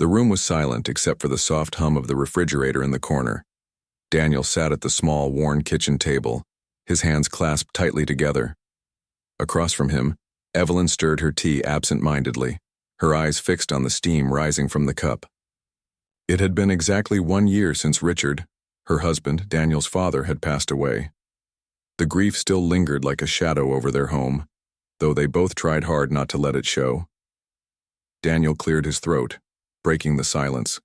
The room was silent except for the soft hum of the refrigerator in the corner. Daniel sat at the small, worn kitchen table, his hands clasped tightly together. Across from him, Evelyn stirred her tea absent-mindedly, her eyes fixed on the steam rising from the cup. It had been exactly 1 year since Richard, her husband, Daniel's father, had passed away. The grief still lingered like a shadow over their home, though they both tried hard not to let it show. Daniel cleared his throat, breaking the silence.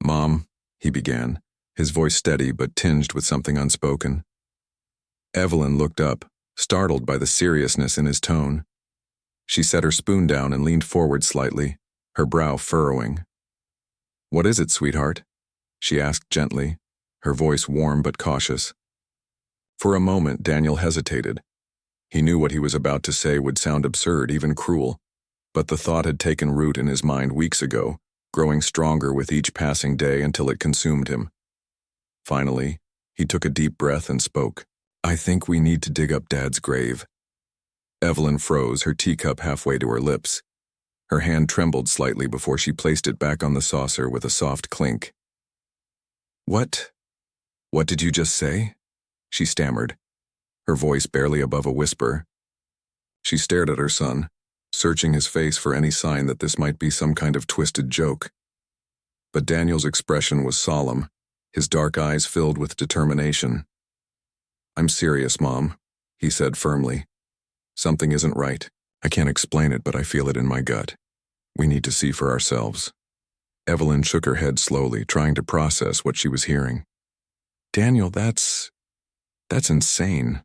"Mom," he began, his voice steady but tinged with something unspoken. Evelyn looked up, startled by the seriousness in his tone. She set her spoon down and leaned forward slightly, her brow furrowing. "What is it, sweetheart?" she asked gently, her voice warm but cautious. For a moment, Daniel hesitated. He knew what he was about to say would sound absurd, even cruel, but the thought had taken root in his mind weeks ago, growing stronger with each passing day until it consumed him. Finally, he took a deep breath and spoke. "I think we need to dig up Dad's grave." Evelyn froze, her teacup halfway to her lips. Her hand trembled slightly before she placed it back on the saucer with a soft clink. What did you just say?" she stammered, her voice barely above a whisper. She stared at her son, searching his face for any sign that this might be some kind of twisted joke. But Daniel's expression was solemn, his dark eyes filled with determination. "I'm serious, Mom," he said firmly. "Something isn't right. I can't explain it, but I feel it in my gut. We need to see for ourselves." Evelyn shook her head slowly, trying to process what she was hearing. "Daniel, that's insane.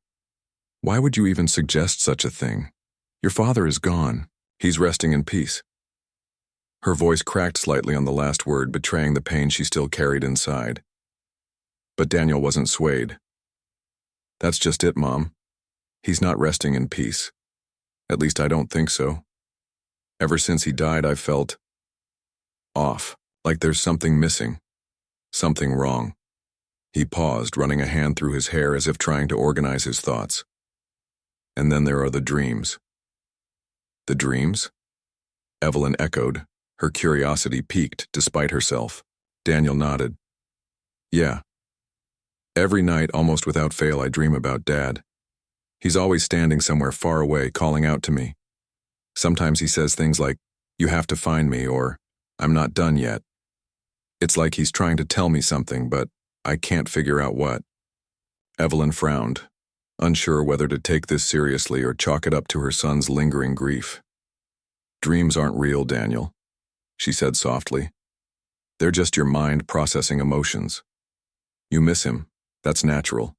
Why would you even suggest such a thing? Your father is gone. He's resting in peace." Her voice cracked slightly on the last word, betraying the pain she still carried inside. But Daniel wasn't swayed. "That's just it, Mom. He's not resting in peace. At least I don't think so. Ever since he died, I've felt off, like there's something missing, something wrong." He paused, running a hand through his hair as if trying to organize his thoughts. "And then there are the dreams." "The dreams?" Evelyn echoed, her curiosity piqued despite herself. Daniel nodded. "Yeah. Every night, almost without fail, I dream about Dad. He's always standing somewhere far away, calling out to me. Sometimes he says things like, 'You have to find me,' or 'I'm not done yet.' It's like he's trying to tell me something, but I can't figure out what." Evelyn frowned, unsure whether to take this seriously or chalk it up to her son's lingering grief. "Dreams aren't real, Daniel," she said softly. "They're just your mind processing emotions. You miss him, that's natural.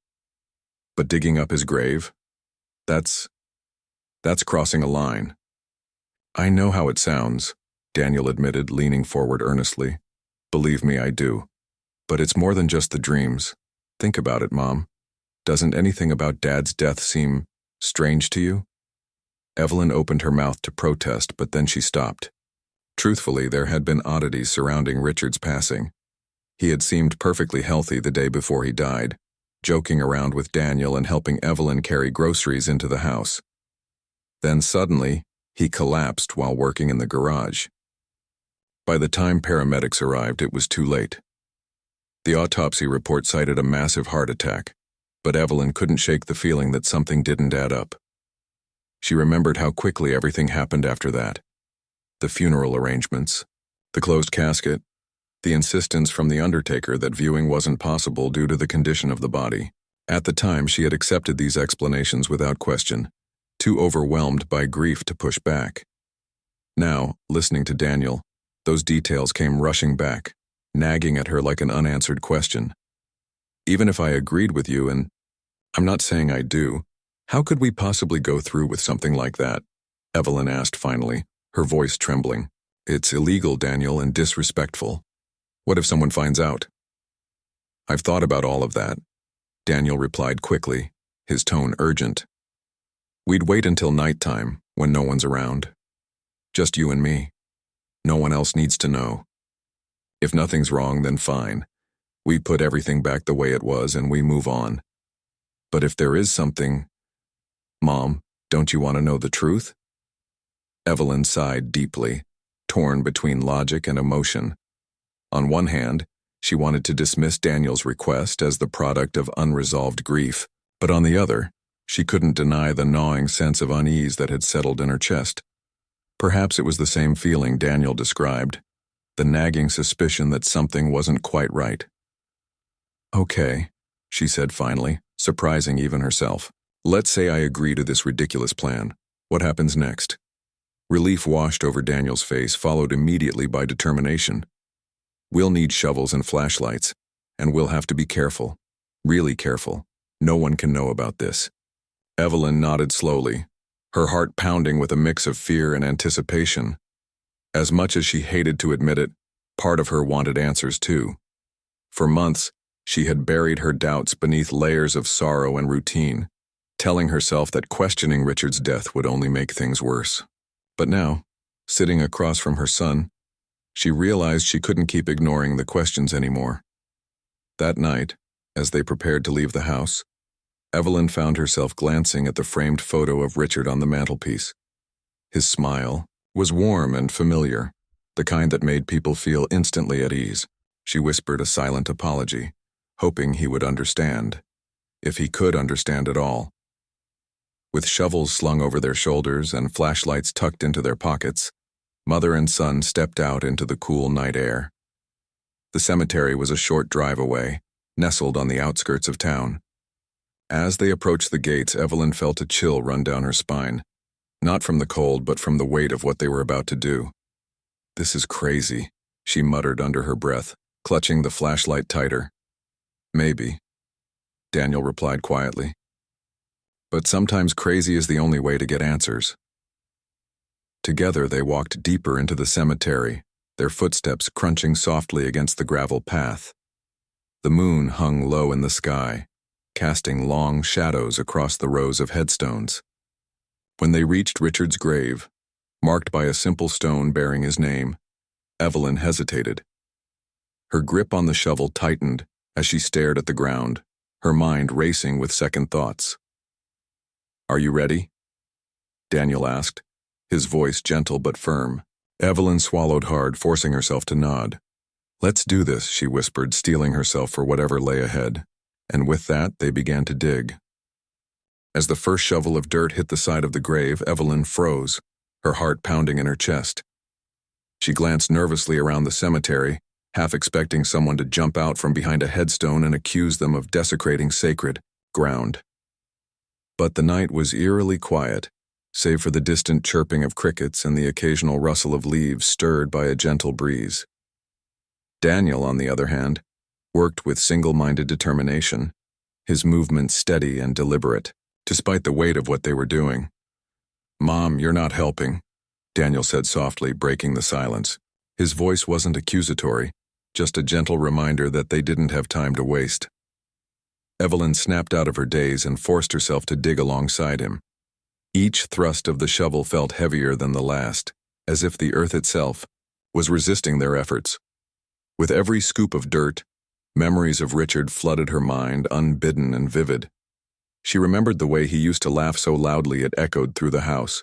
But digging up his grave? That's crossing a line." "I know how it sounds," Daniel admitted, leaning forward earnestly. "Believe me, I do. But it's more than just the dreams. Think about it, Mom. Doesn't anything about Dad's death seem strange to you?" Evelyn opened her mouth to protest, but then she stopped. Truthfully, there had been oddities surrounding Richard's passing. He had seemed perfectly healthy the day before he died, joking around with Daniel and helping Evelyn carry groceries into the house. Then suddenly, he collapsed while working in the garage. By the time paramedics arrived, it was too late. The autopsy report cited a massive heart attack, but Evelyn couldn't shake the feeling that something didn't add up. She remembered how quickly everything happened after that. The funeral arrangements, the closed casket, the insistence from the undertaker that viewing wasn't possible due to the condition of the body. At the time, she had accepted these explanations without question, too overwhelmed by grief to push back. Now, listening to Daniel, those details came rushing back, nagging at her like an unanswered question. "Even if I agreed with you, and I'm not saying I do, how could we possibly go through with something like that?" Evelyn asked finally, her voice trembling. "It's illegal, Daniel, and disrespectful. What if someone finds out?" "I've thought about all of that," Daniel replied quickly, his tone urgent. "We'd wait until nighttime, when no one's around. Just you and me. No one else needs to know. If nothing's wrong, then fine. We put everything back the way it was and we move on. But if there is something... Mom, don't you want to know the truth?" Evelyn sighed deeply, torn between logic and emotion. On one hand, she wanted to dismiss Daniel's request as the product of unresolved grief, but on the other, she couldn't deny the gnawing sense of unease that had settled in her chest. Perhaps it was the same feeling Daniel described, the nagging suspicion that something wasn't quite right. "Okay," she said finally, surprising even herself. "Let's say I agree to this ridiculous plan. What happens next?" Relief washed over Daniel's face, followed immediately by determination. "We'll need shovels and flashlights, and we'll have to be careful. Really careful. No one can know about this." Evelyn nodded slowly, her heart pounding with a mix of fear and anticipation. As much as she hated to admit it, part of her wanted answers too. For months, she had buried her doubts beneath layers of sorrow and routine, telling herself that questioning Richard's death would only make things worse. But now, sitting across from her son, she realized she couldn't keep ignoring the questions anymore. That night, as they prepared to leave the house, Evelyn found herself glancing at the framed photo of Richard on the mantelpiece. His smile was warm and familiar, the kind that made people feel instantly at ease. She whispered a silent apology, hoping he would understand, if he could understand at all. With shovels slung over their shoulders and flashlights tucked into their pockets, mother and son stepped out into the cool night air. The cemetery was a short drive away, nestled on the outskirts of town. As they approached the gates, Evelyn felt a chill run down her spine, not from the cold but from the weight of what they were about to do. "This is crazy," she muttered under her breath, clutching the flashlight tighter. "Maybe," Daniel replied quietly. "But sometimes crazy is the only way to get answers." Together they walked deeper into the cemetery, their footsteps crunching softly against the gravel path. The moon hung low in the sky, casting long shadows across the rows of headstones. When they reached Richard's grave, marked by a simple stone bearing his name, Evelyn hesitated. Her grip on the shovel tightened as she stared at the ground, her mind racing with second thoughts. "Are you ready?" Daniel asked, his voice gentle but firm. Evelyn swallowed hard, forcing herself to nod. "Let's do this," she whispered, steeling herself for whatever lay ahead. And with that, they began to dig. As the first shovel of dirt hit the side of the grave, Evelyn froze, her heart pounding in her chest. She glanced nervously around the cemetery, half expecting someone to jump out from behind a headstone and accuse them of desecrating sacred ground. But the night was eerily quiet, save for the distant chirping of crickets and the occasional rustle of leaves stirred by a gentle breeze. Daniel, on the other hand, worked with single-minded determination, his movements steady and deliberate, despite the weight of what they were doing. "Mom, you're not helping," Daniel said softly, breaking the silence. His voice wasn't accusatory, just a gentle reminder that they didn't have time to waste. Evelyn snapped out of her daze and forced herself to dig alongside him. Each thrust of the shovel felt heavier than the last, as if the earth itself was resisting their efforts. With every scoop of dirt, memories of Richard flooded her mind, unbidden and vivid. She remembered the way he used to laugh so loudly it echoed through the house,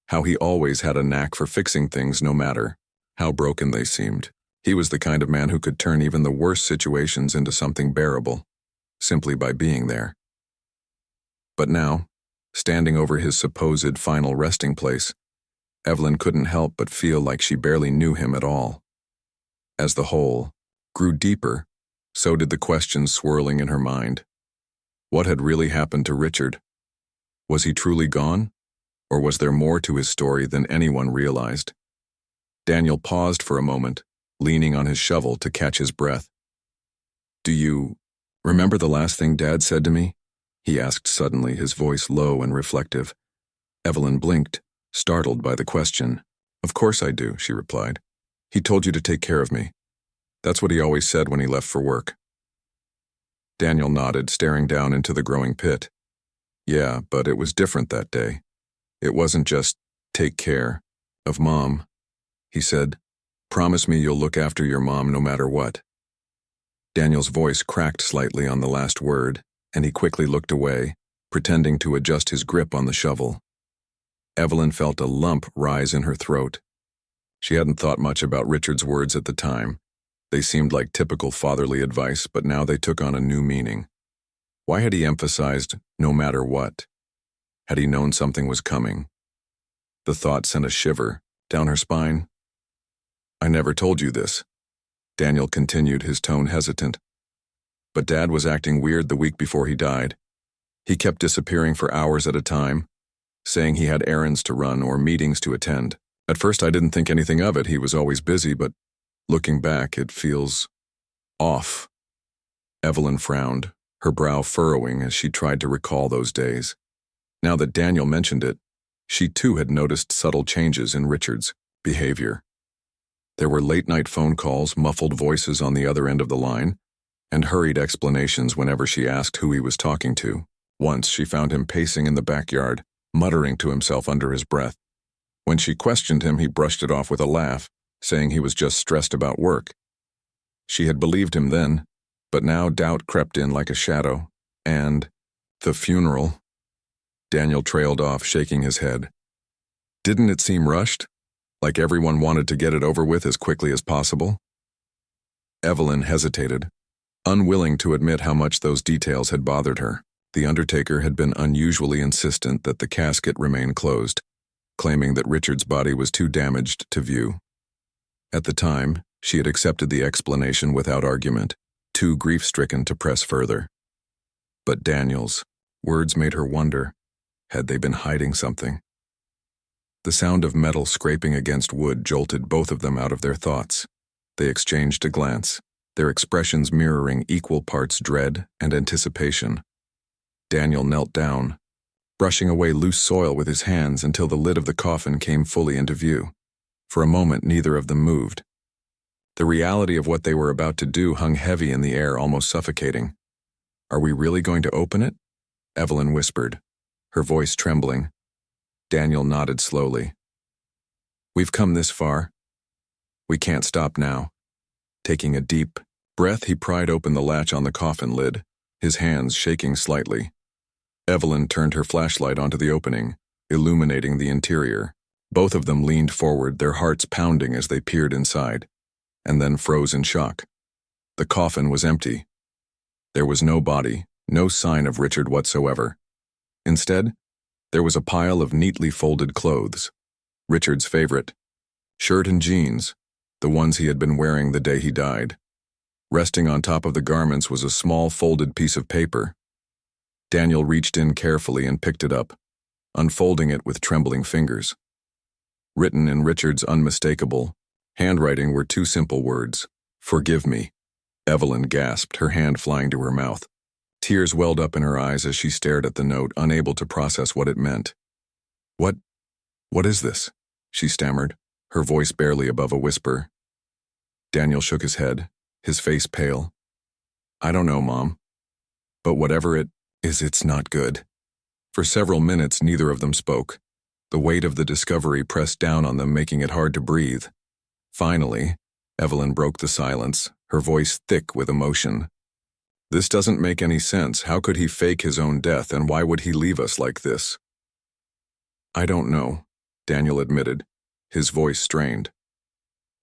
how he always had a knack for fixing things no matter how broken they seemed. He was the kind of man who could turn even the worst situations into something bearable, simply by being there. But now, standing over his supposed final resting place, Evelyn couldn't help but feel like she barely knew him at all. As the hole grew deeper, so did the questions swirling in her mind. What had really happened to Richard? Was he truly gone? Or was there more to his story than anyone realized? Daniel paused for a moment, leaning on his shovel to catch his breath. "Do you remember the last thing Dad said to me?" he asked suddenly, his voice low and reflective. Evelyn blinked, startled by the question. "Of course I do," she replied. "He told you to take care of me. That's what he always said when he left for work." Daniel nodded, staring down into the growing pit. "Yeah, but it was different that day. It wasn't just, 'Take care of Mom,' he said. 'Promise me you'll look after your mom no matter what.'" Daniel's voice cracked slightly on the last word, and he quickly looked away, pretending to adjust his grip on the shovel. Evelyn felt a lump rise in her throat. She hadn't thought much about Richard's words at the time. They seemed like typical fatherly advice, but now they took on a new meaning. Why had he emphasized no matter what? Had he known something was coming? The thought sent a shiver down her spine. I never told you this, Daniel continued, his tone hesitant. But Dad was acting weird the week before he died. He kept disappearing for hours at a time, saying he had errands to run or meetings to attend. At first I didn't think anything of it, he was always busy, but looking back it feels off. Evelyn frowned, her brow furrowing as she tried to recall those days. Now that Daniel mentioned it, she too had noticed subtle changes in Richard's behavior. There were late-night phone calls, muffled voices on the other end of the line, and hurried explanations whenever she asked who he was talking to. Once she found him pacing in the backyard, muttering to himself under his breath. When she questioned him, he brushed it off with a laugh, saying he was just stressed about work. She had believed him then, but now doubt crept in like a shadow. And the funeral. Daniel trailed off, shaking his head. Didn't it seem rushed? Like everyone wanted to get it over with as quickly as possible? Evelyn hesitated, unwilling to admit how much those details had bothered her. The undertaker had been unusually insistent that the casket remain closed, claiming that Richard's body was too damaged to view. At the time, she had accepted the explanation without argument, too grief-stricken to press further. But Daniel's words made her wonder, had they been hiding something? The sound of metal scraping against wood jolted both of them out of their thoughts. They exchanged a glance, their expressions mirroring equal parts dread and anticipation. Daniel knelt down, brushing away loose soil with his hands until the lid of the coffin came fully into view. For a moment, neither of them moved. The reality of what they were about to do hung heavy in the air, almost suffocating. Are we really going to open it? Evelyn whispered, her voice trembling. Daniel nodded slowly. We've come this far. We can't stop now. Taking a deep breath, he pried open the latch on the coffin lid, his hands shaking slightly. Evelyn turned her flashlight onto the opening, illuminating the interior. Both of them leaned forward, their hearts pounding as they peered inside, and then froze in shock. The coffin was empty. There was no body, no sign of Richard whatsoever. Instead, there was a pile of neatly folded clothes, Richard's favorite, shirt and jeans, the ones he had been wearing the day he died. Resting on top of the garments was a small folded piece of paper. Daniel reached in carefully and picked it up, unfolding it with trembling fingers. Written in Richard's unmistakable handwriting were two simple words, "Forgive me." Evelyn gasped, her hand flying to her mouth. Tears welled up in her eyes as she stared at the note, unable to process what it meant. What is this?" she stammered, her voice barely above a whisper. Daniel shook his head, his face pale. "I don't know, Mom. But whatever it is, it's not good." For several minutes, neither of them spoke. The weight of the discovery pressed down on them, making it hard to breathe. Finally, Evelyn broke the silence, her voice thick with emotion. "This doesn't make any sense. How could he fake his own death, and why would he leave us like this?" "I don't know," Daniel admitted, his voice strained.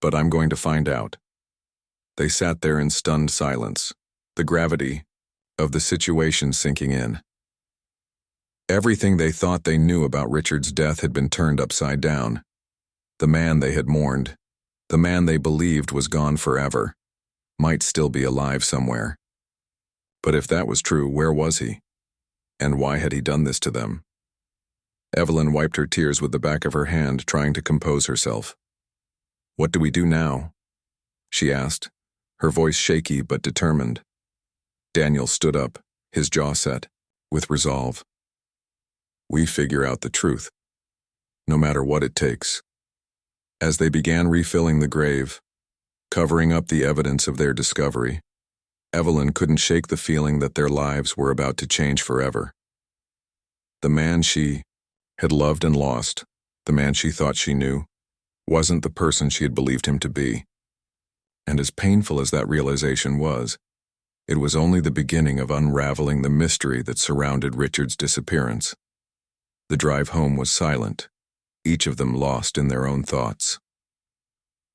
"But I'm going to find out." They sat there in stunned silence, the gravity of the situation sinking in. Everything they thought they knew about Richard's death had been turned upside down. The man they had mourned, the man they believed was gone forever, might still be alive somewhere. But if that was true, where was he? And why had he done this to them? Evelyn wiped her tears with the back of her hand, trying to compose herself. "What do we do now?" she asked, her voice shaky but determined. Daniel stood up, his jaw set, with resolve. "We figure out the truth, no matter what it takes." As they began refilling the grave, covering up the evidence of their discovery, Evelyn couldn't shake the feeling that their lives were about to change forever. The man she had loved and lost, the man she thought she knew, wasn't the person she had believed him to be. And as painful as that realization was, it was only the beginning of unraveling the mystery that surrounded Richard's disappearance. The drive home was silent, each of them lost in their own thoughts.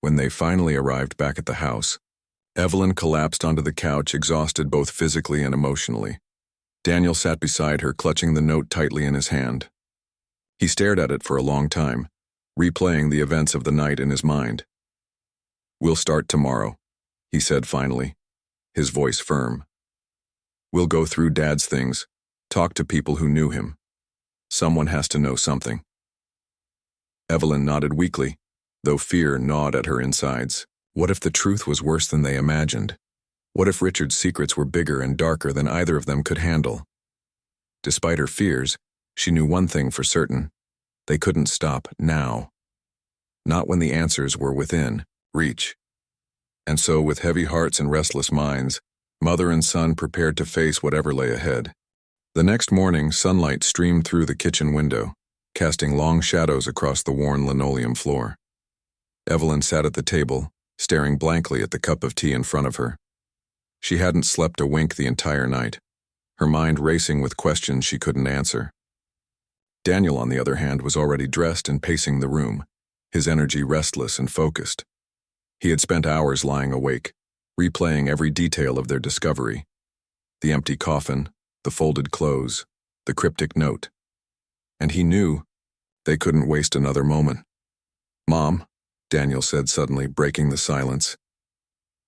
When they finally arrived back at the house, Evelyn collapsed onto the couch, exhausted both physically and emotionally. Daniel sat beside her, clutching the note tightly in his hand. He stared at it for a long time, replaying the events of the night in his mind. "We'll start tomorrow," he said finally, his voice firm. "We'll go through Dad's things, talk to people who knew him. Someone has to know something." Evelyn nodded weakly, though fear gnawed at her insides. What if the truth was worse than they imagined? What if Richard's secrets were bigger and darker than either of them could handle? Despite her fears, she knew one thing for certain. They couldn't stop now. Not when the answers were within reach. And so, with heavy hearts and restless minds, mother and son prepared to face whatever lay ahead. The next morning, sunlight streamed through the kitchen window, casting long shadows across the worn linoleum floor. Evelyn sat at the table, staring blankly at the cup of tea in front of her. She hadn't slept a wink the entire night, her mind racing with questions she couldn't answer. Daniel, on the other hand, was already dressed and pacing the room, his energy restless and focused. He had spent hours lying awake, replaying every detail of their discovery. The empty coffin, the folded clothes, the cryptic note. And he knew they couldn't waste another moment. "Mom," Daniel said suddenly, breaking the silence.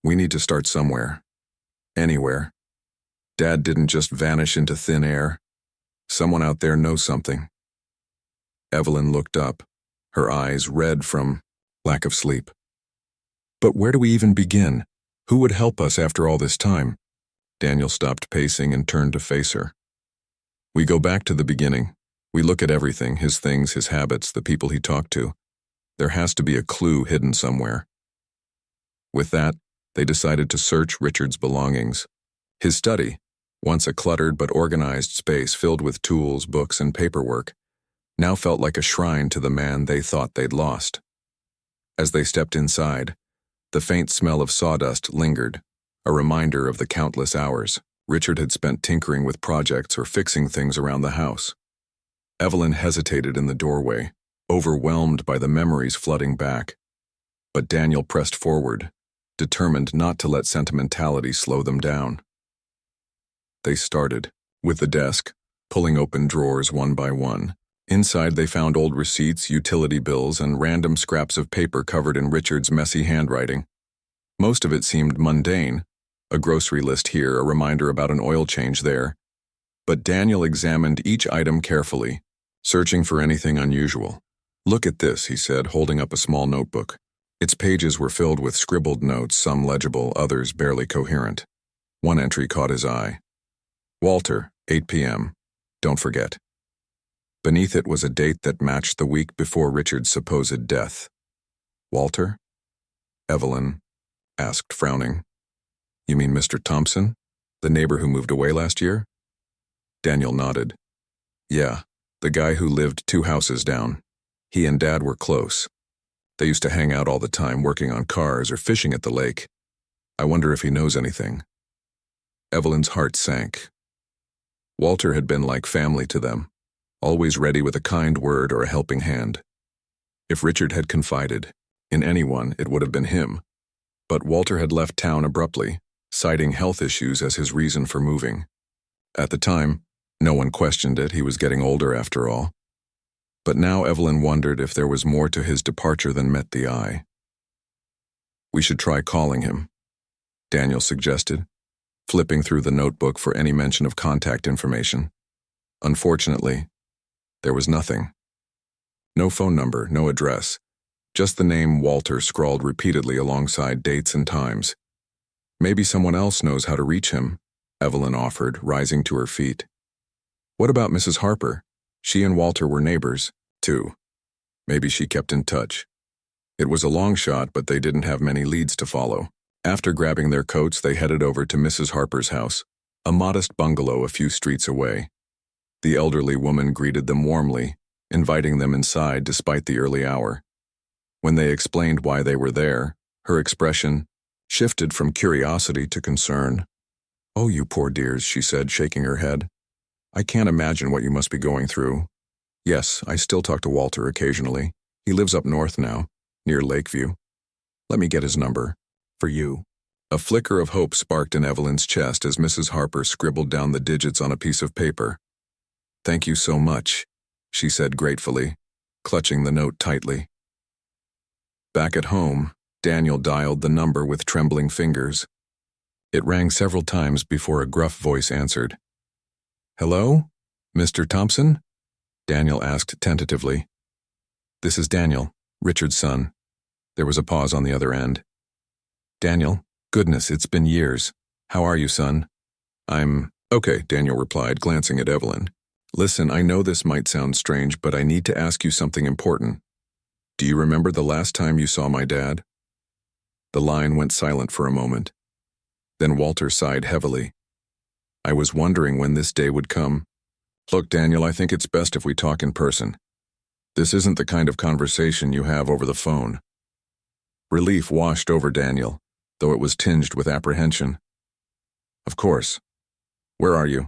"We need to start somewhere. Anywhere. Dad didn't just vanish into thin air. Someone out there knows something." Evelyn looked up, her eyes red from lack of sleep. "But where do we even begin? Who would help us after all this time?" Daniel stopped pacing and turned to face her. "We go back to the beginning. We look at everything, his things, his habits, the people he talked to. There has to be a clue hidden somewhere." With that, they decided to search Richard's belongings. His study, once a cluttered but organized space filled with tools, books, and paperwork, now felt like a shrine to the man they thought they'd lost. As they stepped inside, the faint smell of sawdust lingered, a reminder of the countless hours Richard had spent tinkering with projects or fixing things around the house. Evelyn hesitated in the doorway, overwhelmed by the memories flooding back. But Daniel pressed forward, determined not to let sentimentality slow them down. They started with the desk, pulling open drawers one by one. Inside they found old receipts, utility bills, and random scraps of paper covered in Richard's messy handwriting. Most of it seemed mundane, a grocery list here, a reminder about an oil change there. But Daniel examined each item carefully, searching for anything unusual. "Look at this," he said, holding up a small notebook. Its pages were filled with scribbled notes, some legible, others barely coherent. One entry caught his eye. "Walter, 8 p.m. Don't forget." Beneath it was a date that matched the week before Richard's supposed death. "Walter?" Evelyn asked, frowning. "You mean Mr. Thompson, the neighbor who moved away last year?" Daniel nodded. "Yeah, the guy who lived 2 houses down. He and Dad were close. They used to hang out all the time, working on cars or fishing at the lake. I wonder if he knows anything." Evelyn's heart sank. Walter had been like family to them, always ready with a kind word or a helping hand. If Richard had confided in anyone, it would have been him. But Walter had left town abruptly, citing health issues as his reason for moving. At the time, no one questioned it. He was getting older after all. But now Evelyn wondered if there was more to his departure than met the eye. "We should try calling him," Daniel suggested, flipping through the notebook for any mention of contact information. Unfortunately, there was nothing. No phone number, no address, just the name Walter scrawled repeatedly alongside dates and times. "Maybe someone else knows how to reach him," Evelyn offered, rising to her feet. "What about Mrs. Harper? She and Walter were neighbors, too. Maybe she kept in touch." It was a long shot, but they didn't have many leads to follow. After grabbing their coats, they headed over to Mrs. Harper's house, a modest bungalow a few streets away. The elderly woman greeted them warmly, inviting them inside despite the early hour. When they explained why they were there, her expression shifted from curiosity to concern. "Oh, you poor dears," she said, shaking her head. "I can't imagine what you must be going through. Yes, I still talk to Walter occasionally. He lives up north now, near Lakeview." Let me get his number. For you. A flicker of hope sparked in Evelyn's chest as Mrs. Harper scribbled down the digits on a piece of paper. Thank you so much, she said gratefully, clutching the note tightly. Back at home, Daniel dialed the number with trembling fingers. It rang several times before a gruff voice answered. Hello? Mr. Thompson? Daniel asked tentatively. This is Daniel, Richard's son. There was a pause on the other end. Daniel, goodness, it's been years. How are you, son? I'm okay, Daniel replied, glancing at Evelyn. Listen, I know this might sound strange, but I need to ask you something important. Do you remember the last time you saw my dad? The line went silent for a moment. Then Walter sighed heavily. I was wondering when this day would come. Look, Daniel, I think it's best if we talk in person. This isn't the kind of conversation you have over the phone. Relief washed over Daniel, though it was tinged with apprehension. Of course. Where are you?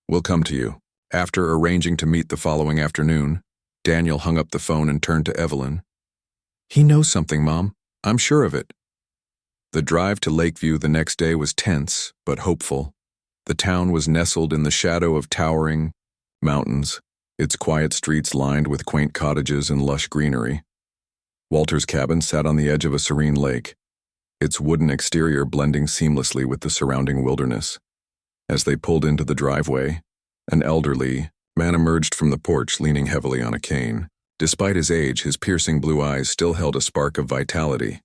We'll come to you. After arranging to meet the following afternoon, Daniel hung up the phone and turned to Evelyn. He knows something, Mom. I'm sure of it. The drive to Lakeview the next day was tense, but hopeful. The town was nestled in the shadow of towering mountains, its quiet streets lined with quaint cottages and lush greenery. Walter's cabin sat on the edge of a serene lake, its wooden exterior blending seamlessly with the surrounding wilderness. As they pulled into the driveway, an elderly man emerged from the porch leaning heavily on a cane. Despite his age, his piercing blue eyes still held a spark of vitality.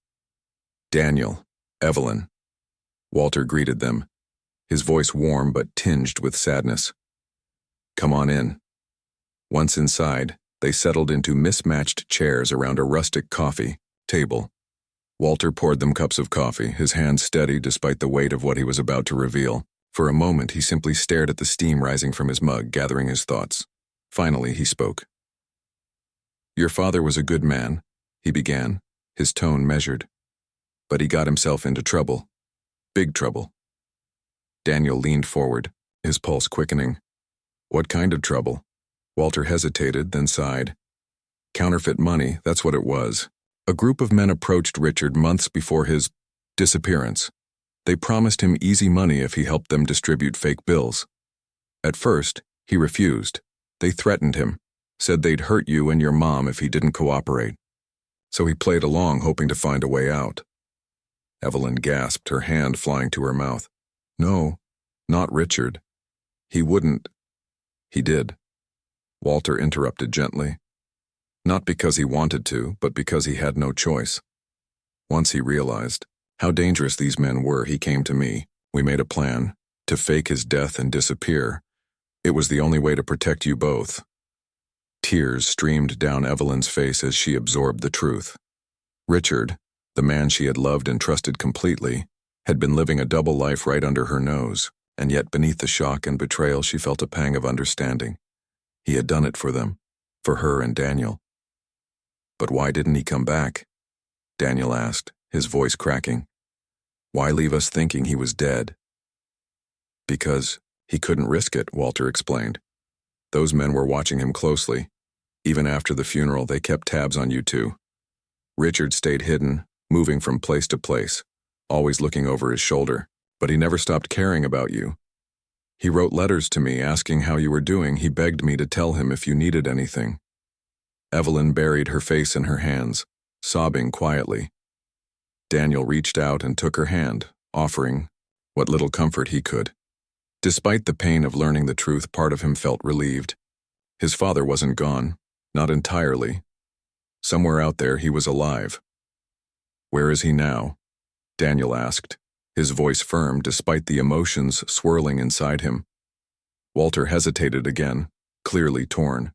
Daniel, Evelyn. Walter greeted them, his voice warm but tinged with sadness. Come on in. Once inside, they settled into mismatched chairs around a rustic coffee table. Walter poured them cups of coffee, his hands steady despite the weight of what he was about to reveal. For a moment, he simply stared at the steam rising from his mug, gathering his thoughts. Finally, he spoke. Your father was a good man, he began, his tone measured. But he got himself into trouble. Big trouble. Daniel leaned forward, his pulse quickening. What kind of trouble? Walter hesitated, then sighed. Counterfeit money, that's what it was. A group of men approached Richard months before his disappearance. They promised him easy money if he helped them distribute fake bills. At first, he refused. They threatened him, said they'd hurt you and your mom if he didn't cooperate. So he played along, hoping to find a way out. Evelyn gasped, her hand flying to her mouth. No, not Richard. He wouldn't. He did. Walter interrupted gently. Not because he wanted to, but because he had no choice. Once he realized how dangerous these men were, he came to me. We made a plan to fake his death and disappear. It was the only way to protect you both. Tears streamed down Evelyn's face as she absorbed the truth. Richard, the man she had loved and trusted completely, had been living a double life right under her nose, and yet beneath the shock and betrayal she felt a pang of understanding. He had done it for them, for her and Daniel. But why didn't he come back? Daniel asked, his voice cracking. Why leave us thinking he was dead? Because he couldn't risk it, Walter explained. Those men were watching him closely. Even after the funeral, they kept tabs on you two. Richard stayed hidden, moving from place to place, always looking over his shoulder, but he never stopped caring about you. He wrote letters to me asking how you were doing. He begged me to tell him if you needed anything. Evelyn buried her face in her hands, sobbing quietly. Daniel reached out and took her hand, offering what little comfort he could. Despite the pain of learning the truth, part of him felt relieved. His father wasn't gone, not entirely. Somewhere out there he was alive. Where is he now? Daniel asked, his voice firm despite the emotions swirling inside him. Walter hesitated again, clearly torn.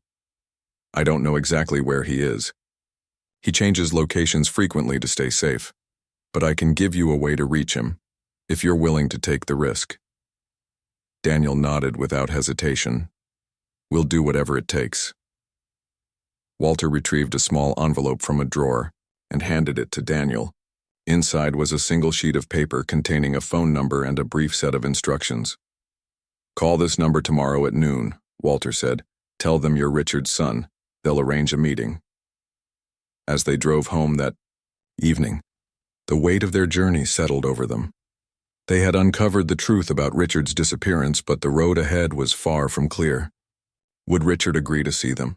I don't know exactly where he is. He changes locations frequently to stay safe, but I can give you a way to reach him, if you're willing to take the risk. Daniel nodded without hesitation. We'll do whatever it takes. Walter retrieved a small envelope from a drawer and handed it to Daniel. Inside was a single sheet of paper containing a phone number and a brief set of instructions. Call this number tomorrow at noon, Walter said. Tell them you're Richard's son. They'll arrange a meeting. As they drove home that evening, The weight of their journey settled over them. They had uncovered the truth about Richard's disappearance, but the road ahead was far from clear. Would Richard agree to see them?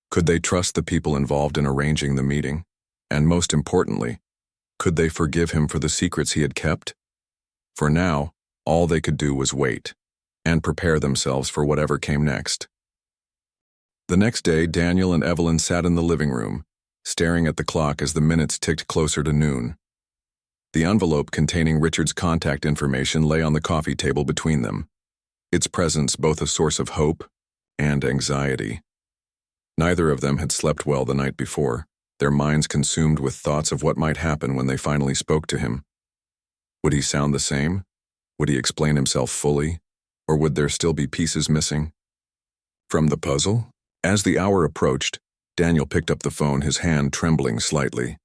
Could they trust the people involved in arranging the meeting? And most importantly, could they forgive him for the secrets he had kept? For now, all they could do was wait and prepare themselves for whatever came next. The next day, Daniel and Evelyn sat in the living room, staring at the clock as the minutes ticked closer to noon. The envelope containing Richard's contact information lay on the coffee table between them, its presence both a source of hope and anxiety. Neither of them had slept well the night before, their minds consumed with thoughts of what might happen when they finally spoke to him. Would he sound the same? Would he explain himself fully? Or would there still be pieces missing? From the puzzle? As the hour approached, Daniel picked up the phone, his hand trembling slightly.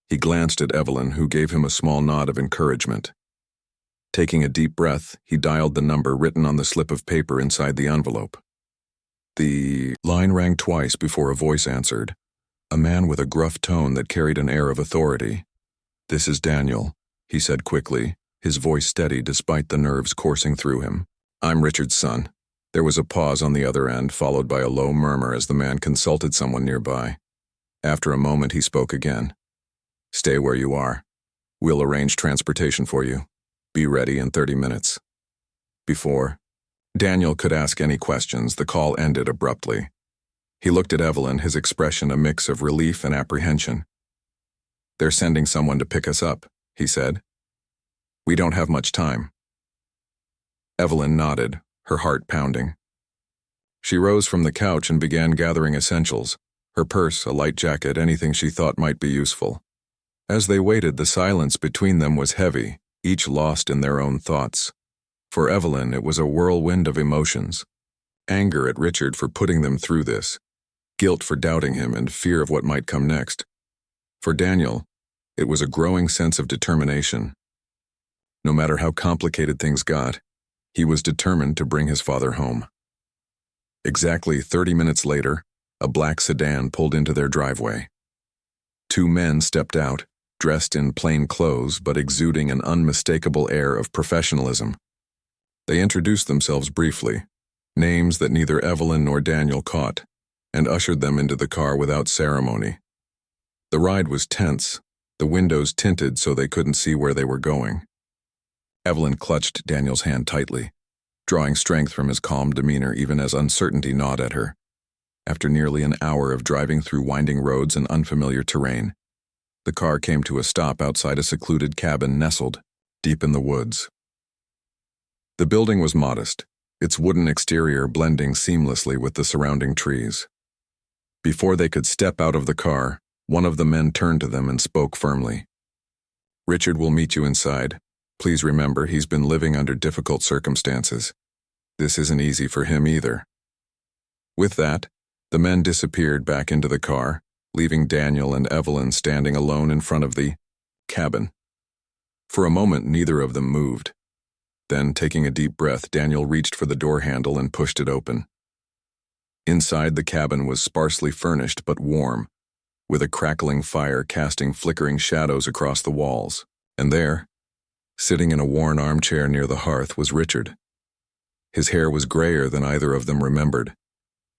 He glanced at Evelyn, who gave him a small nod of encouragement. Taking a deep breath, he dialed the number written on the slip of paper inside the envelope. The line rang twice before a voice answered, a man with a gruff tone that carried an air of authority. "This is Daniel," he said quickly, his voice steady despite the nerves coursing through him. "I'm Richard's son." There was a pause on the other end, followed by a low murmur as the man consulted someone nearby. After a moment, he spoke again. "Stay where you are. We'll arrange transportation for you. Be ready in 30 minutes. Before Daniel could ask any questions, the call ended abruptly. He looked at Evelyn, his expression a mix of relief and apprehension. "They're sending someone to pick us up," he said. "We don't have much time." Evelyn nodded, her heart pounding. She rose from the couch and began gathering essentials, her purse, a light jacket, anything she thought might be useful. As they waited, the silence between them was heavy, each lost in their own thoughts. For Evelyn, it was a whirlwind of emotions. Anger at Richard for putting them through this, guilt for doubting him, and fear of what might come next. For Daniel, it was a growing sense of determination. No matter how complicated things got, he was determined to bring his father home. Exactly 30 minutes later, a black sedan pulled into their driveway. Two men stepped out, dressed in plain clothes but exuding an unmistakable air of professionalism. They introduced themselves briefly, names that neither Evelyn nor Daniel caught, and ushered them into the car without ceremony. The ride was tense, the windows tinted so they couldn't see where they were going. Evelyn clutched Daniel's hand tightly, drawing strength from his calm demeanor even as uncertainty gnawed at her. After nearly an hour of driving through winding roads and unfamiliar terrain, the car came to a stop outside a secluded cabin nestled deep in the woods. The building was modest, its wooden exterior blending seamlessly with the surrounding trees. Before they could step out of the car, one of the men turned to them and spoke firmly. "Richard will meet you inside. Please remember, he's been living under difficult circumstances. This isn't easy for him either." With that, the men disappeared back into the car, leaving Daniel and Evelyn standing alone in front of the cabin. For a moment, neither of them moved. Then, taking a deep breath, Daniel reached for the door handle and pushed it open. Inside, the cabin was sparsely furnished but warm, with a crackling fire casting flickering shadows across the walls. And there, sitting in a worn armchair near the hearth, was Richard. His hair was grayer than either of them remembered,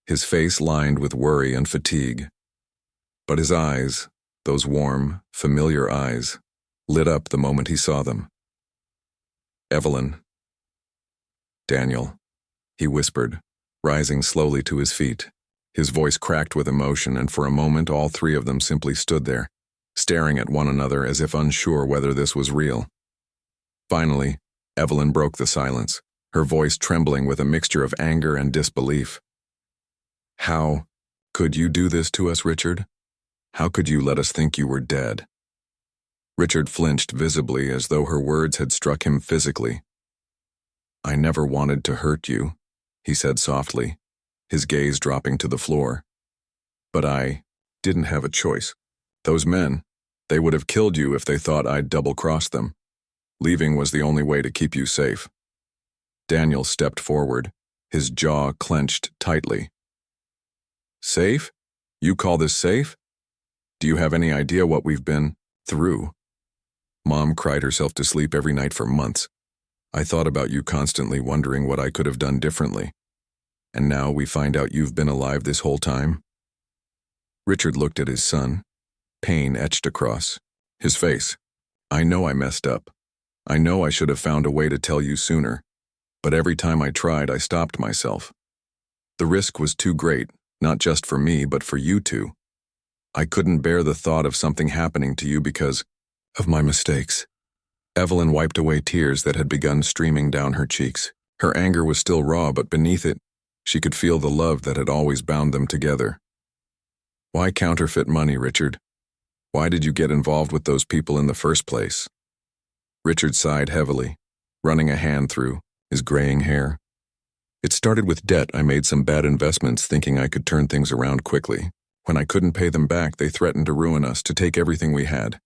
his face lined with worry and fatigue. But his eyes, those warm, familiar eyes, lit up the moment he saw them. "Evelyn." "Daniel," he whispered, rising slowly to his feet. His voice cracked with emotion, and for a moment all three of them simply stood there, staring at one another as if unsure whether this was real. Finally, Evelyn broke the silence, her voice trembling with a mixture of anger and disbelief. "How could you do this to us, Richard? How could you let us think you were dead?" Richard flinched visibly as though her words had struck him physically. "I never wanted to hurt you," he said softly, his gaze dropping to the floor. "But I didn't have a choice. Those men, they would have killed you if they thought I'd double-crossed them. Leaving was the only way to keep you safe." Daniel stepped forward, his jaw clenched tightly. "Safe? You call this safe? Do you have any idea what we've been through? Mom cried herself to sleep every night for months. I thought about you constantly, wondering what I could have done differently. And now we find out you've been alive this whole time?" Richard looked at his son, pain etched across his face. "I know I messed up. I know I should have found a way to tell you sooner. But every time I tried, I stopped myself. The risk was too great, not just for me, but for you two. I couldn't bear the thought of something happening to you because of my mistakes." Evelyn wiped away tears that had begun streaming down her cheeks. Her anger was still raw, but beneath it, she could feel the love that had always bound them together. "Why counterfeit money, Richard? Why did you get involved with those people in the first place?" Richard sighed heavily, running a hand through his graying hair. "It started with debt. I made some bad investments thinking I could turn things around quickly. When I couldn't pay them back, they threatened to ruin us, to take everything we had.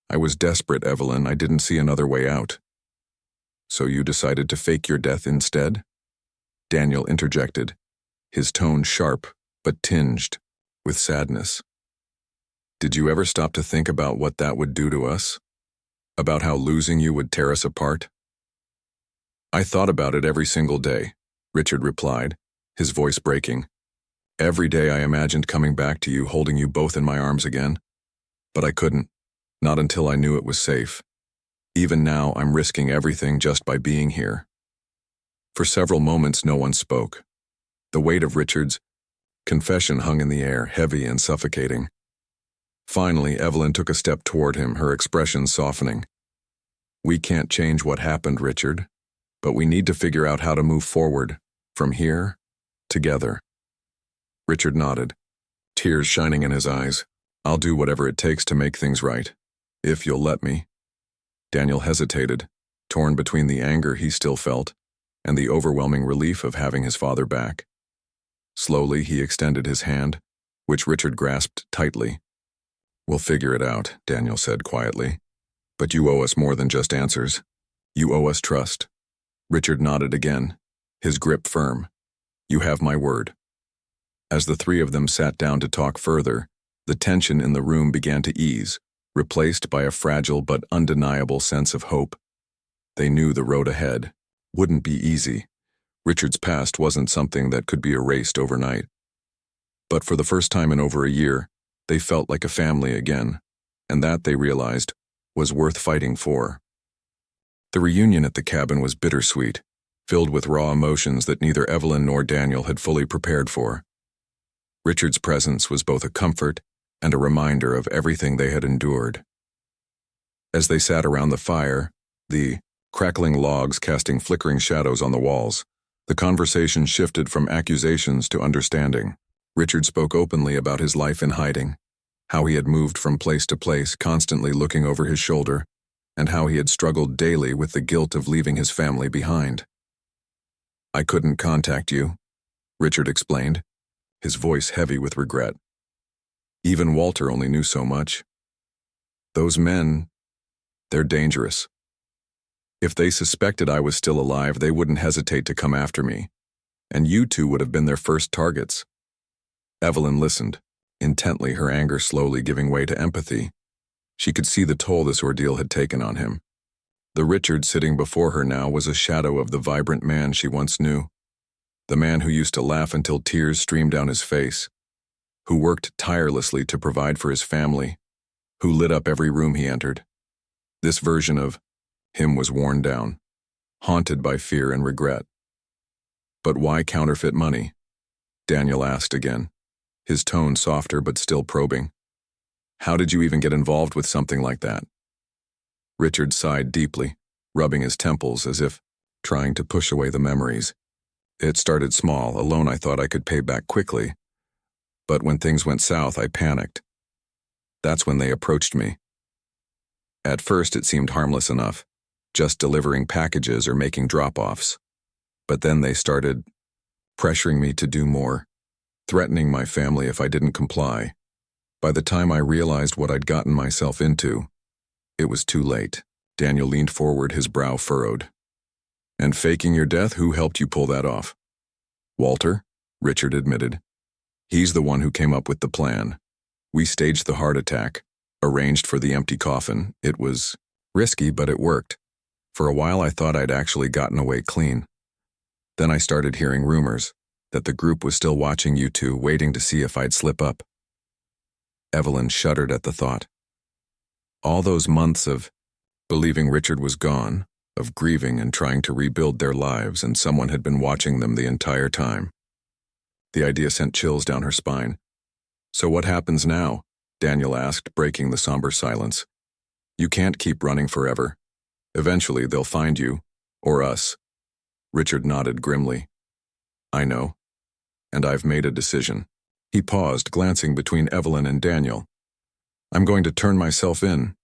I was desperate, Evelyn. I didn't see another way out." "So you decided to fake your death instead?" Daniel interjected, his tone sharp but tinged with sadness. "Did you ever stop to think about what that would do to us? About how losing you would tear us apart?" "I thought about it every single day," Richard replied, his voice breaking. "Every day I imagined coming back to you, holding you both in my arms again. But I couldn't, not until I knew it was safe. Even now, I'm risking everything just by being here." For several moments, no one spoke. The weight of Richard's confession hung in the air, heavy and suffocating. Finally, Evelyn took a step toward him, her expression softening. "We can't change what happened, Richard, but we need to figure out how to move forward, from here, together." Richard nodded, tears shining in his eyes. "I'll do whatever it takes to make things right, if you'll let me." Daniel hesitated, torn between the anger he still felt and the overwhelming relief of having his father back. Slowly, he extended his hand, which Richard grasped tightly. "We'll figure it out," Daniel said quietly. "But you owe us more than just answers. You owe us trust." Richard nodded again, his grip firm. "You have my word." As the three of them sat down to talk further, the tension in the room began to ease, replaced by a fragile but undeniable sense of hope. They knew the road ahead wouldn't be easy. Richard's past wasn't something that could be erased overnight. But for the first time in over a year, they felt like a family again, and that, they realized, was worth fighting for. The reunion at the cabin was bittersweet, filled with raw emotions that neither Evelyn nor Daniel had fully prepared for. Richard's presence was both a comfort and a reminder of everything they had endured. As they sat around the fire, the crackling logs casting flickering shadows on the walls, the conversation shifted from accusations to understanding. Richard spoke openly about his life in hiding, how he had moved from place to place, constantly looking over his shoulder, and how he had struggled daily with the guilt of leaving his family behind. "I couldn't contact you," Richard explained, his voice heavy with regret. "Even Walter only knew so much. Those men, they're dangerous. If they suspected I was still alive, they wouldn't hesitate to come after me, and you two would have been their first targets." Evelyn listened, intently, her anger slowly giving way to empathy. She could see the toll this ordeal had taken on him. The Richard sitting before her now was a shadow of the vibrant man she once knew. The man who used to laugh until tears streamed down his face, who worked tirelessly to provide for his family, who lit up every room he entered. This version of him was worn down, haunted by fear and regret. "But why counterfeit money?" Daniel asked again, his tone softer but still probing. "How did you even get involved with something like that?" Richard sighed deeply, rubbing his temples as if trying to push away the memories. "It started small. A loan I thought I could pay back quickly. But when things went south, I panicked. That's when they approached me. At first, it seemed harmless enough, just delivering packages or making drop-offs. But then they started pressuring me to do more, threatening my family if I didn't comply. By the time I realized what I'd gotten myself into, it was too late." Daniel leaned forward, his brow furrowed. "And faking your death, who helped you pull that off?" "Walter," Richard admitted. "He's the one who came up with the plan. We staged the heart attack, arranged for the empty coffin. It was Risky, but it worked. For a while I thought I'd actually gotten away clean. Then I started hearing rumors that the group was still watching you two, waiting to see if I'd slip up. Evelyn shuddered at the thought. All those months of believing Richard was gone, of grieving and trying to rebuild their lives, and someone had been watching them the entire time. The idea sent chills down her spine. So what happens now? Daniel asked, breaking the somber silence. You can't keep running forever. Eventually they'll find you, or us. Richard nodded grimly. I know. And I've made a decision. He paused, glancing between Evelyn and Daniel. I'm going to turn myself in.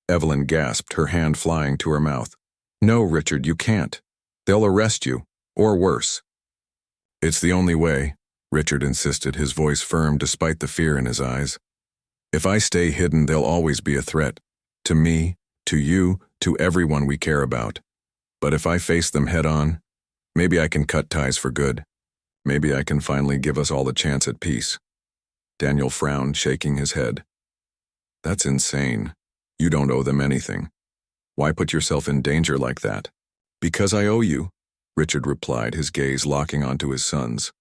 Evelyn gasped, her hand flying to her mouth. No, Richard, you can't. They'll arrest you, or worse. It's the only way, Richard insisted, his voice firm despite the fear in his eyes. If I stay hidden, they'll always be a threat. To me, to you, to everyone we care about. But if I face them head on, maybe I can cut ties for good. Maybe I can finally give us all a chance at peace. Daniel frowned, shaking his head. That's insane. You don't owe them anything. Why put yourself in danger like that? Because I owe you, Richard replied, his gaze locking onto his son's.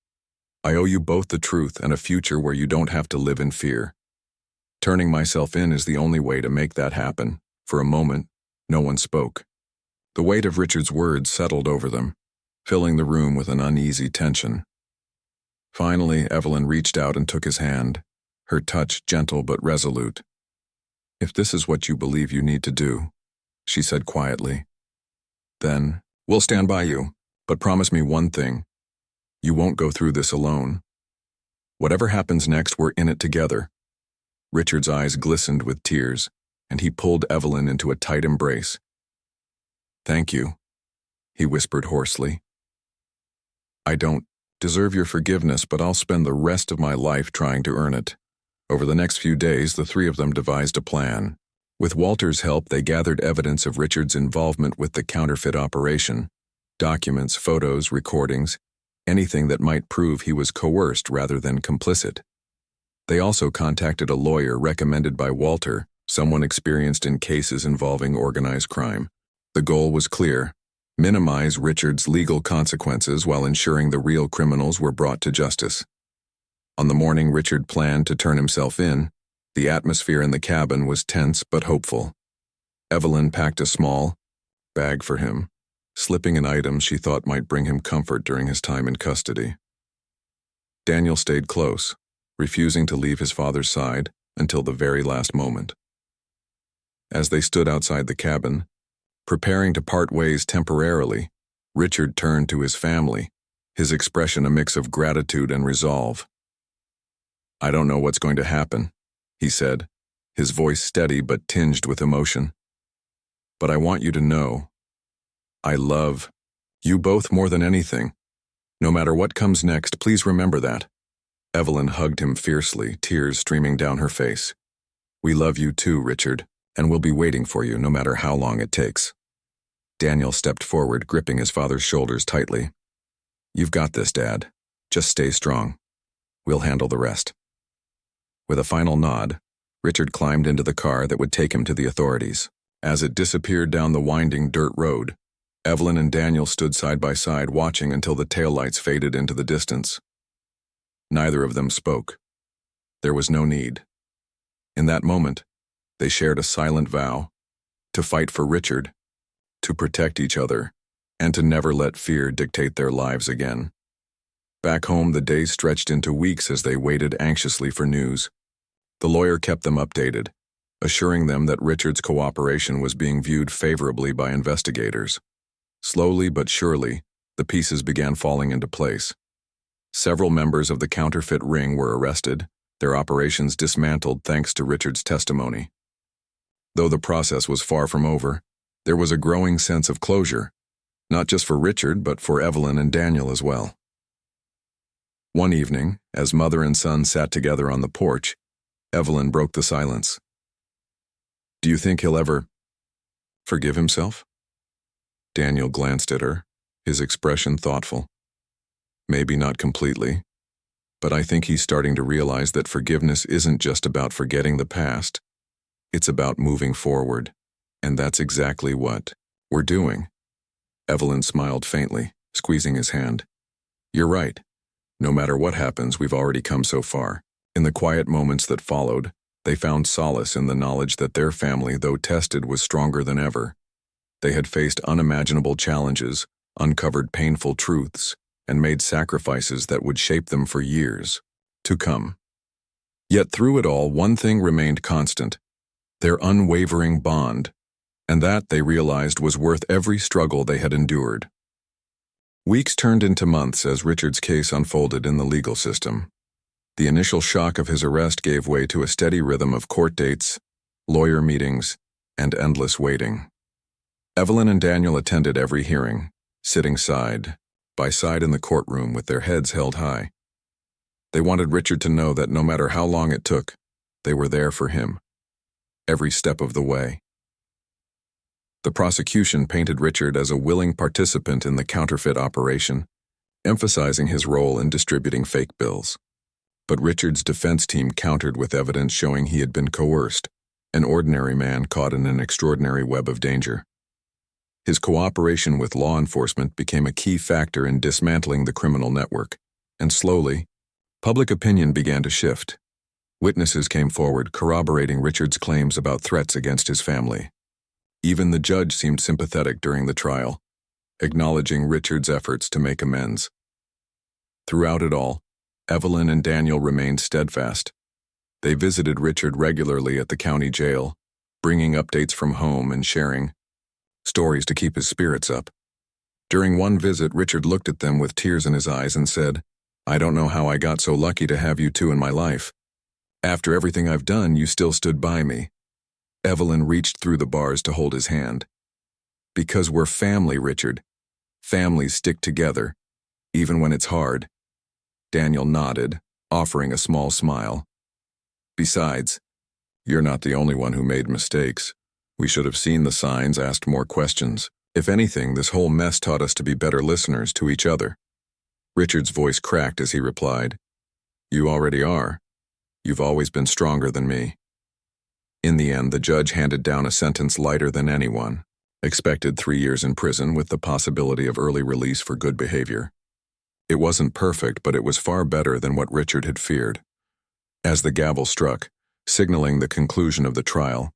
I owe you both the truth and a future where you don't have to live in fear. Turning myself in is the only way to make that happen. For a moment, no one spoke. The weight of Richard's words settled over them, filling the room with an uneasy tension. Finally, Evelyn reached out and took his hand, her touch gentle but resolute. If this is what you believe you need to do, she said quietly, then we'll stand by you, but promise me one thing. You won't go through this alone. Whatever happens next, we're in it together. Richard's eyes glistened with tears, and he pulled Evelyn into a tight embrace. Thank you, he whispered hoarsely. I don't deserve your forgiveness, but I'll spend the rest of my life trying to earn it. Over the next few days, the three of them devised a plan. With Walter's help, they gathered evidence of Richard's involvement with the counterfeit operation. Documents, photos, recordings, anything that might prove he was coerced rather than complicit. They also contacted a lawyer recommended by Walter, someone experienced in cases involving organized crime. The goal was clear: minimize Richard's legal consequences while ensuring the real criminals were brought to justice. On the morning Richard planned to turn himself in, the atmosphere in the cabin was tense but hopeful. Evelyn packed a small bag for him, slipping an item she thought might bring him comfort during his time in custody. Daniel stayed close, refusing to leave his father's side until the very last moment. As they stood outside the cabin, preparing to part ways temporarily, Richard turned to his family, his expression a mix of gratitude and resolve. I don't know what's going to happen, he said, his voice steady but tinged with emotion. But I want you to know, I love you both more than anything. No matter what comes next, please remember that. Evelyn hugged him fiercely, tears streaming down her face. We love you too, Richard, and we'll be waiting for you no matter how long it takes. Daniel stepped forward, gripping his father's shoulders tightly. You've got this, Dad. Just stay strong. We'll handle the rest. With a final nod, Richard climbed into the car that would take him to the authorities. As it disappeared down the winding dirt road, Evelyn and Daniel stood side by side, watching until the taillights faded into the distance. Neither of them spoke. There was no need. In that moment, they shared a silent vow to fight for Richard, to protect each other, and to never let fear dictate their lives again. Back home, the days stretched into weeks as they waited anxiously for news. The lawyer kept them updated, assuring them that Richard's cooperation was being viewed favorably by investigators. Slowly but surely, the pieces began falling into place. Several members of the counterfeit ring were arrested, their operations dismantled thanks to Richard's testimony. Though the process was far from over, there was a growing sense of closure, not just for Richard, but for Evelyn and Daniel as well. One evening, as mother and son sat together on the porch, Evelyn broke the silence. Do you think he'll ever forgive himself? Daniel glanced at her, his expression thoughtful. Maybe not completely, but I think he's starting to realize that forgiveness isn't just about forgetting the past. It's about moving forward And that's exactly what we're doing. Evelyn smiled faintly, squeezing his hand. You're right. No matter what happens, we've already come so far. In the quiet moments that followed, they found solace in the knowledge that their family, though tested, was stronger than ever. They had faced unimaginable challenges, uncovered painful truths, and made sacrifices that would shape them for years to come. Yet through it all, one thing remained constant: their unwavering bond, and that, they realized, was worth every struggle they had endured. Weeks turned into months as Richard's case unfolded in the legal system. The initial shock of his arrest gave way to a steady rhythm of court dates, lawyer meetings, and endless waiting. Evelyn and Daniel attended every hearing, sitting side by side in the courtroom with their heads held high. They wanted Richard to know that no matter how long it took, they were there for him, every step of the way. The prosecution painted Richard as a willing participant in the counterfeit operation, emphasizing his role in distributing fake bills. But Richard's defense team countered with evidence showing he had been coerced, an ordinary man caught in an extraordinary web of danger. His cooperation with law enforcement became a key factor in dismantling the criminal network, and slowly, public opinion began to shift. Witnesses came forward corroborating Richard's claims about threats against his family. Even the judge seemed sympathetic during the trial, acknowledging Richard's efforts to make amends. Throughout it all, Evelyn and Daniel remained steadfast. They visited Richard regularly at the county jail, bringing updates from home and sharing stories to keep his spirits up. During one visit, Richard looked at them with tears in his eyes and said, "I don't know how I got so lucky to have you two in my life. After everything I've done, you still stood by me." Evelyn reached through the bars to hold his hand. "Because we're family, Richard. Families stick together, even when it's hard." Daniel nodded, offering a small smile. "Besides, you're not the only one who made mistakes. We should have seen the signs, asked more questions. If anything, this whole mess taught us to be better listeners to each other." Richard's voice cracked as he replied, "You already are. You've always been stronger than me." In the end, the judge handed down a sentence lighter than anyone, expected 3 years in prison with the possibility of early release for good behavior. It wasn't perfect, but it was far better than what Richard had feared. As the gavel struck, signaling the conclusion of the trial,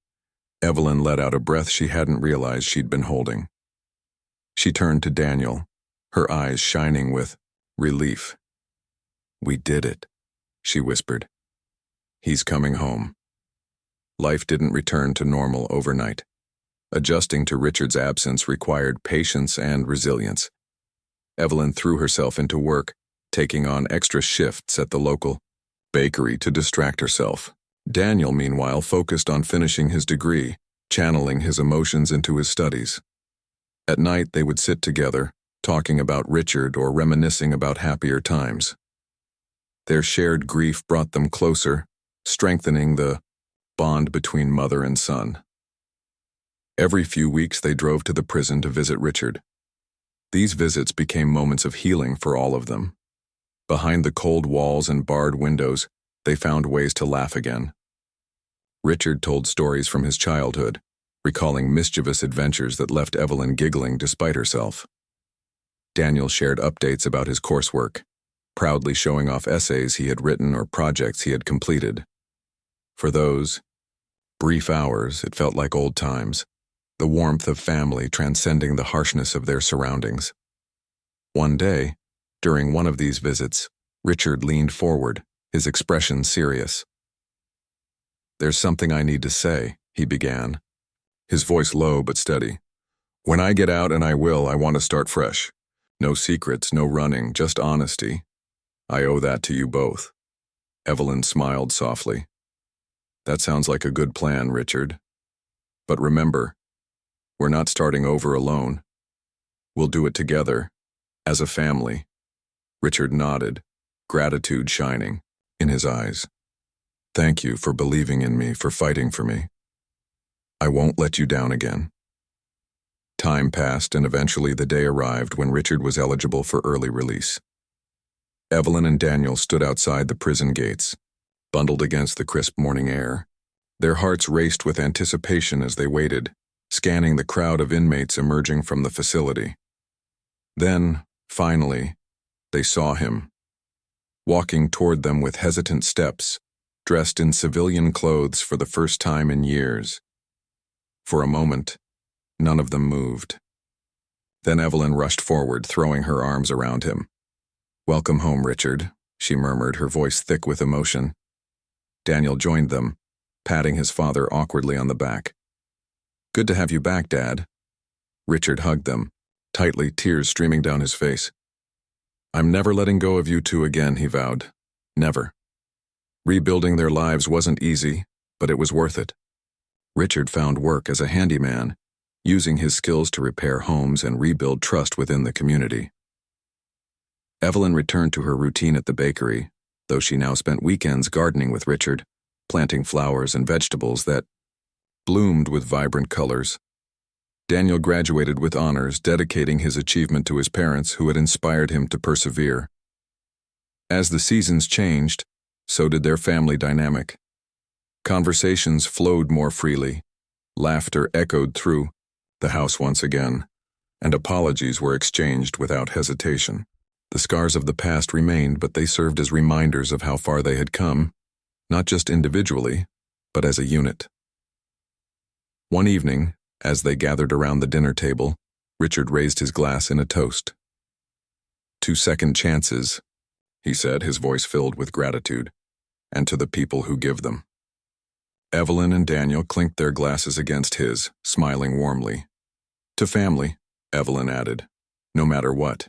Evelyn let out a breath she hadn't realized she'd been holding. She turned to Daniel, her eyes shining with relief. "We did it," she whispered. "He's coming home." Life didn't return to normal overnight. Adjusting to Richard's absence required patience and resilience. Evelyn threw herself into work, taking on extra shifts at the local bakery to distract herself. Daniel, meanwhile, focused on finishing his degree, channeling his emotions into his studies. At night, they would sit together, talking about Richard or reminiscing about happier times. Their shared grief brought them closer, strengthening the bond between mother and son. Every few weeks, they drove to the prison to visit Richard. These visits became moments of healing for all of them. Behind the cold walls and barred windows, they found ways to laugh again. Richard told stories from his childhood, recalling mischievous adventures that left Evelyn giggling despite herself. Daniel shared updates about his coursework, proudly showing off essays he had written or projects he had completed. For those brief hours, it felt like old times, the warmth of family transcending the harshness of their surroundings. One day, during one of these visits, Richard leaned forward, his expression serious. "There's something I need to say," he began, his voice low but steady. "When I get out, and I will, I want to start fresh. No secrets, no running, just honesty. I owe that to you both." Evelyn smiled softly. "That sounds like a good plan, Richard. But remember, we're not starting over alone. We'll do it together, as a family." Richard nodded, gratitude shining in his eyes. "Thank you for believing in me, for fighting for me. I won't let you down again." Time passed, and eventually the day arrived when Richard was eligible for early release. Evelyn and Daniel stood outside the prison gates, bundled against the crisp morning air. Their hearts raced with anticipation as they waited, scanning the crowd of inmates emerging from the facility. Then, finally, they saw him, walking toward them with hesitant steps, dressed in civilian clothes for the first time in years. For a moment, none of them moved. Then Evelyn rushed forward, throwing her arms around him. "Welcome home, Richard," she murmured, her voice thick with emotion. Daniel joined them, patting his father awkwardly on the back. "Good to have you back, Dad." Richard hugged them, tightly, tears streaming down his face. "I'm never letting go of you two again," he vowed. "Never." Rebuilding their lives wasn't easy, but it was worth it. Richard found work as a handyman, using his skills to repair homes and rebuild trust within the community. Evelyn returned to her routine at the bakery, though she now spent weekends gardening with Richard, planting flowers and vegetables that bloomed with vibrant colors. Daniel graduated with honors, dedicating his achievement to his parents who had inspired him to persevere. As the seasons changed, so did their family dynamic. Conversations flowed more freely, laughter echoed through the house once again, and apologies were exchanged without hesitation. The scars of the past remained, but they served as reminders of how far they had come, not just individually, but as a unit. One evening, as they gathered around the dinner table, Richard raised his glass in a toast. "To second chances," he said, his voice filled with gratitude, "and to the people who give them." Evelyn and Daniel clinked their glasses against his, smiling warmly. "To family," Evelyn added, "no matter what."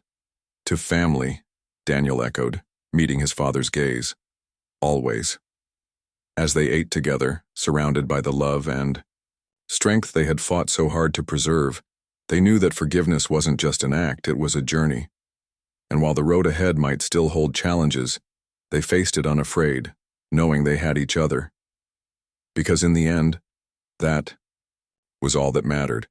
"To family," Daniel echoed, meeting his father's gaze. "Always." As they ate together, surrounded by the love and strength they had fought so hard to preserve, they knew that forgiveness wasn't just an act, it was a journey. And while the road ahead might still hold challenges, they faced it unafraid, knowing they had each other. Because in the end, that was all that mattered.